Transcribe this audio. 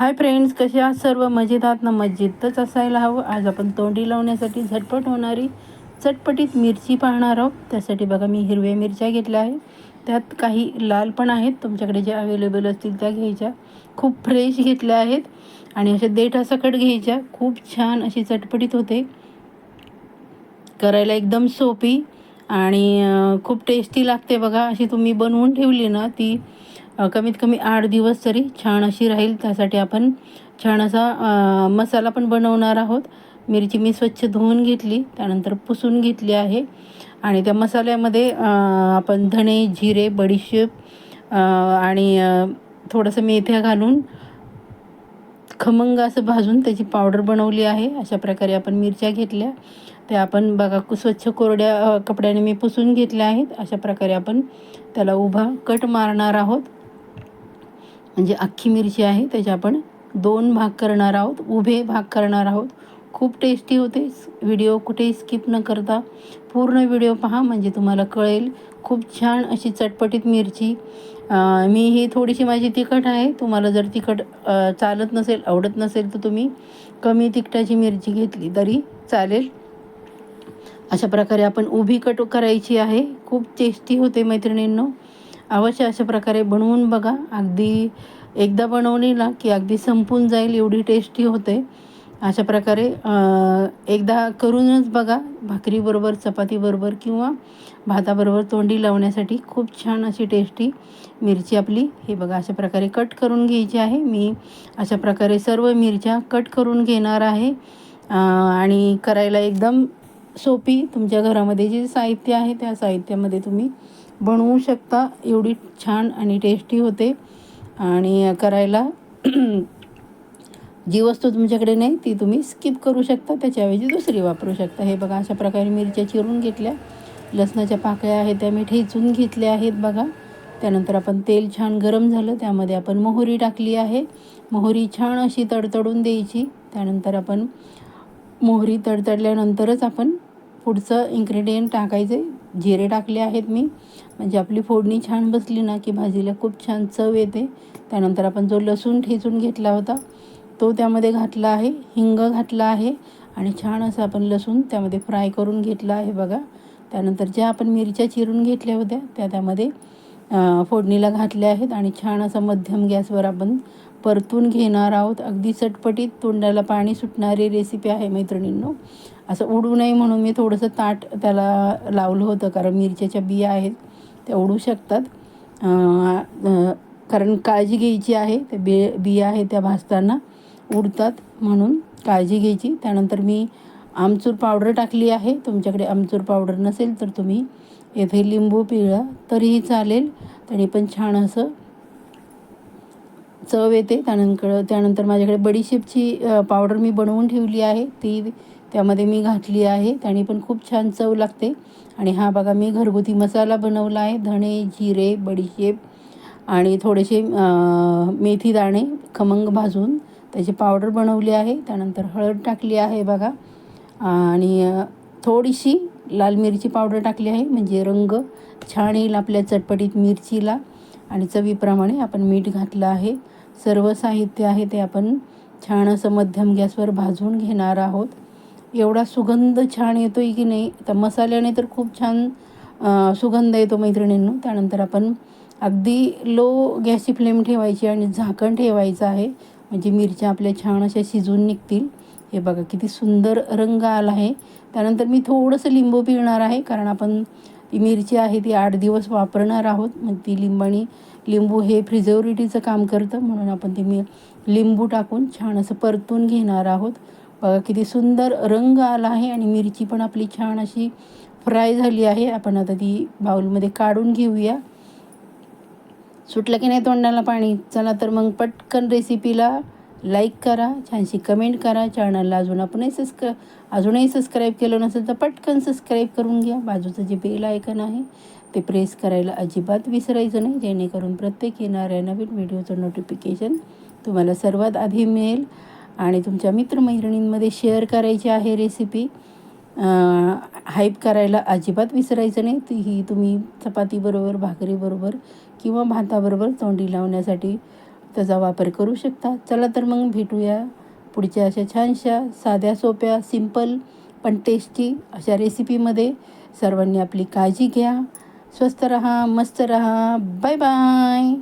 Hi friends, कसे आहात सर्व? मजेत आहात ना? मजेतच असायला हवं. आज आपण तोंडी लावण्यासाठी झटपट होणारी चटपटीत मिरची पाहणार आहोत. त्यासाठी बघा, मी हिरव्या मिरच्या घेतल्या आहे. त्यात काही लाल पण आहेत, तुमच्याकडे जे अवेलेबल असतील त्या घ्यायच्या. खूप फ्रेश घेतल्या आहेत आणि अशा देठासकट घ्यायच्या. खूप छान अशी चटपटीत होते, करायला एकदम सोपी आणि खूप टेस्टी लागते. बघा, अशी तुम्ही बनवून ठेवली ना, ती कमीत कमी 8 दिवस तरी छान अशी राहील. त्यासाठी आपण छान असा मसाला पण बनवणार आहोत. मिरची मी स्वच्छ धुवून घेतली, त्यानंतर पुसून घेतली आहे आणि त्या मसाल्यामध्ये आपण धणे, जिरे, बडीशेप आणि थोडंसं मेथ्या घालून खमंग असं भाजून त्याची पावडर बनवली आहे. अशा प्रकारे आपण मिरच्या घेतल्या, त्या आपण बघा स्वच्छ कोरड्या कपड्याने मी पुसून घेतल्या आहेत. अशा प्रकारे आपण त्याला उभा कट मारणार आहोत. म्हणजे अख्खी मिरची आहे त्याचे आपण 2 भाग करणार आहोत, उभे भाग करणार आहोत. खूप टेस्टी होते. व्हिडिओ कुठेही स्किप न करता पूर्ण व्हिडिओ पहा, म्हणजे तुम्हाला कळेल. खूप छान अशी चटपटीत मिरची. मी ही थोडीशी माझी तिखट आहे. तुम्हाला जर तिखट चालत नसेल, आवडत नसेल, तर तुम्ही कमी तिखटाची मिरची घेतली तरी चालेल. अशा प्रकारे आपण उभी कट करायची आहे. खूप टेस्टी होते मैत्रिणींनो. अवश्य अशा प्रकारे बनवून बघा. अगदी एकदा बनवली ना की अगदी संपून जाईल, एवढी टेस्टी होते. अशा प्रकारे एकदा करूनच बघा. भाकरीबरोबर, चपातीबरोबर किंवा भाताबरोबर तोंडी लावण्यासाठी खूप छान अशी टेस्टी मिरची आपली. हे बघा, अशा प्रकारे कट करून घ्यायची आहे. मी अशा प्रकारे सर्व मिरच्या कट करून घेणार आहे आणि करायला एकदम सोपी. तुमच्या घरामध्ये जे साहित्य आहे त्या साहित्यामध्ये तुम्ही बनवू शकता. एवढी छान आणि टेस्टी होते आणि करायला जी वस्तू तुमच्याकडे नाही ती तुम्ही स्किप करू शकता, त्याच्याऐवजी दुसरी वापरू शकता. हे बघा, अशा प्रकारे मिरच्या चिरून घेतल्या. लसणाच्या पाकळ्या आहेत त्या मी ठेचून घेतल्या आहेत बघा. त्यानंतर आपण तेल छान गरम झालं, त्यामध्ये आपण मोहरी टाकली आहे. मोहरी छान अशी तडतडून द्यायची. त्यानंतर आपण मोहरी तडतडल्यानंतरच आपण पुढचं इन्ग्रेडियंट टाकायचे. जिरे टाकले आहेत मी, म्हणजे आपली फोडणी छान बसली ना की भाजीला खूप छान चव येते. त्यानंतर आपण जो लसूण ठेचून घेतला होता तो त्यामध्ये घातला आहे. हिंग घातला आहे आणि छान असं आपण लसूण त्यामध्ये फ्राय करून घेतला आहे बघा. त्यानंतर ज्या आपण मिरच्या चिरून घेतल्या होत्या त्या त्यामध्ये फोडणीला घातल्या आहेत आणि छान असं मध्यम गॅसवर आपण परतून घेणार आहोत. अगदी चटपटीत, तोंडाला पाणी सुटणारी रेसिपी आहे मैत्रिणींनो. असं उडू नये म्हणून मी थोडंसं ताट त्याला लावलं होतं, कारण मिरच्याच्या बिया आहेत त्या उडू शकतात. कारण काळजी घ्यायची आहे. त्या बिया आहेत त्या भाजताना उडतात, म्हणून काळजी घ्यायची. त्यानंतर मी आमचूर पावडर टाकली आहे. तुमच्याकडे आमचूर पावडर नसेल तर तुम्ही येथे लिंबू पिळा तरीही चालेल, त्याने पण छान असं चव येते. त्यानंतर माझ्याकडे बडीशेपची पावडर मी बनवून ठेवली आहे, ती त्यामध्ये मी घातली आहे. त्याने पण खूप छान चव लागते. आणि हा बघा, मी घरगुती मसाला बनवला आहे. धणे, जिरे, बडीशेप आणि थोडेसे मेथी दाणे खमंग भाजून त्याची पावडर बनवली आहे. त्यानंतर हळद टाकली आहे बघा आणि थोडीशी लाल मिरची पावडर टाकली आहे, म्हणजे रंग छान येईल आपल्या चटपटीत मिरचीला. आणि चवीप्रमाणे आपण मीठ घातलं आहे. सर्व साहित्य आहे ते आपण छान असं मध्यम गॅसवर भाजून घेणार आहोत. एवढा सुगंध छान येतो आहे की नाही, तर मसाल्याने तर खूप छान सुगंध येतो मैत्रिणींनो. त्यानंतर आपण अगदी लो गॅसची फ्लेम ठेवायची आणि झाकण ठेवायचं आहे, म्हणजे मिरच्या आपल्या छान अशा शिजून निघतील. हे बघा किती सुंदर रंग आला आहे. त्यानंतर मी थोडंसं लिंबू पिळणार आहे, कारण आपण ती मिरची आहे ती 8 दिवस वापरणार आहोत. मग ती लिंबू हे प्रिझर्वेटिव्हचं काम करतं, म्हणून आपण ते लिंबू टाकून छान असं परतून घेणार आहोत. बघा किती सुंदर रंग आला आहे आणि मिरची पण आपली छान अशी फ्राय झाली आहे. आपण आता ती बाउलमध्ये काढून घेऊया. सुटलं की नाही तोंडाला पाणी? चला तर मग पटकन रेसिपीला लाईक करा, छानशी कमेंट करा. चॅनलला अजूनही सबस्क्राईब केलं नसेल तर पटकन सबस्क्राईब करून घ्या. बाजूचं जे बेल आयकन आहे ते प्रेस करायला अजिबात विसरायचं नाही, जेणेकरून प्रत्येक येणाऱ्या नवीन व्हिडिओचं नोटिफिकेशन तुम्हाला सर्वात आधी मिळेल. आणि तुमच्या मित्रमैत्रिणींमध्ये शेअर करायची आहे रेसिपी. हाईप करायला अजिबात विसरायचं नाही. ही तुम्ही चपातीबरोबर, भाकरीबरोबर किंवा भाताबरोबर तोंडी लावण्यासाठी त्याचा वापर करू शकता. चला तर मग भेटूया पुढच्या अशा छानशा साध्या सोप्या सिंपल पण टेस्टी अशा रेसिपीमध्ये. सर्वांनी आपली काळजी घ्या. स्वस्थ रहा, मस्त रहा. Bye bye.